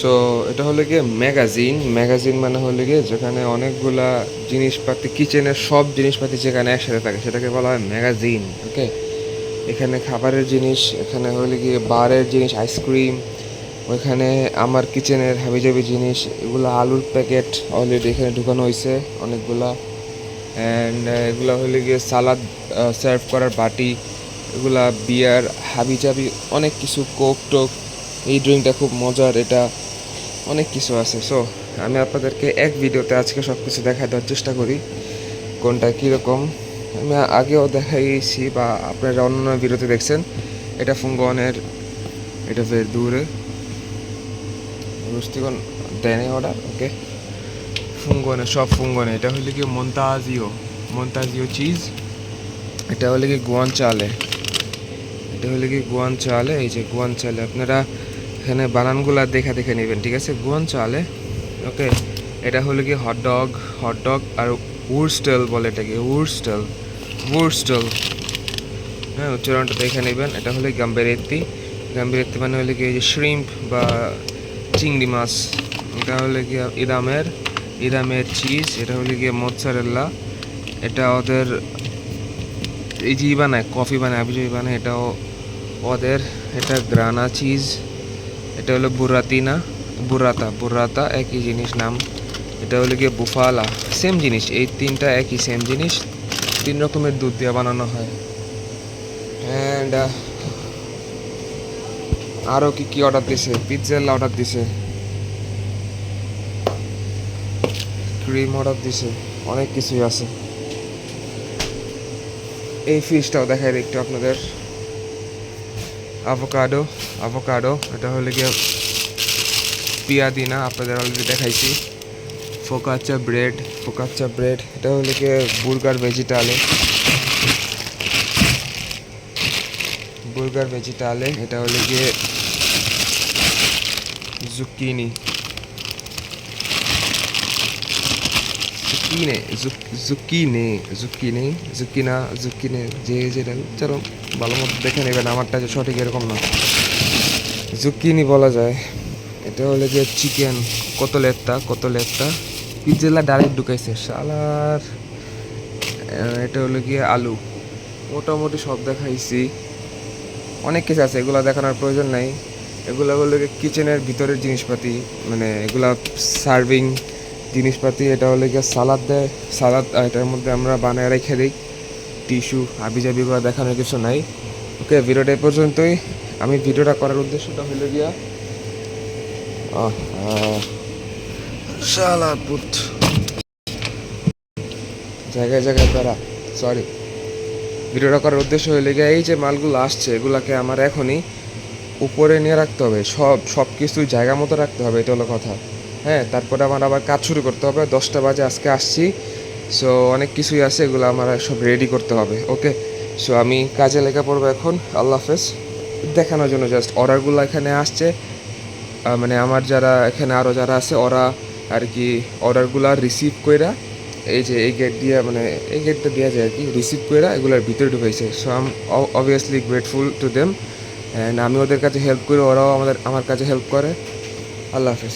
So এটা হলো গিয়ে ম্যাগাজিন। ম্যাগাজিন মানে হলো গিয়ে যেখানে অনেকগুলা জিনিসপাতি, কিচেনের সব জিনিসপাতি যেখানে একসাথে থাকে সেটাকে বলা হয় ম্যাগাজিন। ওকে, এখানে খাবারের জিনিস, এখানে হলো গিয়ে বারের জিনিস, আইসক্রিম, ওইখানে আমার কিচেনের হাবিজাবি জিনিস, এগুলো আলুর প্যাকেট অলরেডি এখানে ঢুকানো হয়েছে অনেকগুলা। অ্যান্ড এগুলো হলো গিয়ে সালাদ সার্ভ করার বাটি, এগুলা বিয়ার হাবিজাবি অনেক কিছু, কোক টোক, এই ড্রিঙ্কটা খুব মজার, এটা অনেক কিছু আছে। সো আমি আপনাদেরকে এক ভিডিওতে আজকে সব কিছু দেখা দেওয়ার চেষ্টা করি কোনটা কীরকম। আমি আগেও দেখাইছি বা আপনারা অন্য ভিডিওতে দেখছেন। এটা ফুঙ্গনের, এটা বের দূরে রুস্তিগন দেনে অর্ডার। ওকে, ফুঙ্গনে, সব ফুঙ্গনে। এটা হলে কি মন্তাজিও, মন্তাজিও চিজ। এটা হলে কি গোয়ান চালে, এটা হলে কি গোয়ান চালে। এই যে গোয়ান চালে, আপনারা এখানে বানানগুলা দেখে দেখে নেবেন, ঠিক আছে? গোয়ান চালে। ওকে, এটা হলো কি হটডগ, হটডগ আর উর্স্টেল বলে এটাকে, উর্স্টেল, উর্স্টেল। হ্যাঁ, উচ্চারণটা দেখে নেবেন। এটা হলো গাম্বেরেত্তি, গাম্বেরেত্তি মানে হলো কি এই যে শ্রিম্প বা চিংড়ি মাছ। এটা হলো কি ইরামের, ইরামের চিজ। এটা হলো গিয়ে মোৎসারেল্লা। এটা ওদের এই যে বানায়, কফি বানায়, আবিজাবি বানায়, এটাও ওদের। এটা গ্রানা চিজ। এটা হলো বুরাতিনা, বুরাতা, বুরাতা একই জিনিস নাম। এটা হলো গিয়ে বুফালা, সেম জিনিস। এই তিনটা একই সেম জিনিস, 3 রকমের দুধ দিয়ে বানানো হয়। অ্যান্ড আরও কি কি অর্ডার দিছে, পিৎজা অর্ডার দিছে, ক্রিম অর্ডার দিছে, অনেক কিছুই আছে। এই ফিশটাও দেখাই একটু আপনাদের, আভোকাডো, আভোকাডো। এটা হলো গিয়ে পিয়াদিনা, আপনাদের অলরেডি দেখাইছি। ফোকাচ্চা ব্রেড, ফোকাচ্চা ব্রেড। এটা হলো গিয়ে বুর্গার ভেজিটালে, বুর্গার ভেজিটালে। এটা হলো গিয়ে জুকিনি, জুকিনে, জুকিনে, জুকিনে, জুকিনা, জুকিনে, যে যেটা চলো ভালো মতো দেখে নেবেন, আমারটা যে সঠিক এরকম না, জুকিনি বলা যায়। এটা হলো যে চিকেন, কতলেত্তা, কতলেত্তা। পিৎজেলা ডাইরেক্ট ঢুকাইছে শালার। এটা হলো গিয়ে আলু। মোটামুটি সব দেখাইছি, অনেক কিছু আছে, এগুলো দেখানোর প্রয়োজন নাই। এগুলো হলো কিচেনের ভিতরের জিনিসপাতি, মানে এগুলা সার্ভিং জিনিসপাতি। এটা হলো গিয়ে সালাদ দেয়, সালাদ এটার মধ্যে আমরা বানায় রেখে দিই। টিস্যু হাবিজাবিগুলো দেখানোর কিছু নাই। ওকে, ভিডিওটা এই পর্যন্তই। আমি ভিডিওটা করার উদ্দেশ্যটা হলো গিয়া শালা পুত, জায়গায় জায়গায় বেড়া, সরি। ভিডিওটা করার উদ্দেশ্য হইলে গিয়ে এই যে মালগুলো আসছে এগুলাকে আমার এখনই উপরে নিয়ে রাখতে হবে, সব সব কিছু জায়গা মতো রাখতে হবে, এটা হলো কথা। হ্যাঁ, তারপরে আমার আবার কাজ শুরু করতে হবে। 10টা বাজে আজকে আসছি। সো অনেক কিছুই আছে, এগুলো আমার সব রেডি করতে হবে। ওকে, সো আমি কাজে লেগে পড়বো এখন। আল্লাহ হাফেজ। দেখানোর জন্য জাস্ট অর্ডারগুলো এখানে আসছে, মানে আমার যারা এখানে আরও যারা আছে ওরা আর কি অর্ডারগুলো রিসিভ কইরা এই যে এই গেট দিয়ে, মানে এই গেটটা দেওয়া যায় আর কি, রিসিভ কইরা এগুলোর ভিতরে ঢুকাইছে। So I am obviously grateful to them. And আমি ওদের কাছে হেল্প করি, ওরাও আমার কাছে হেল্প করে। আল্লাহ হাফেজ।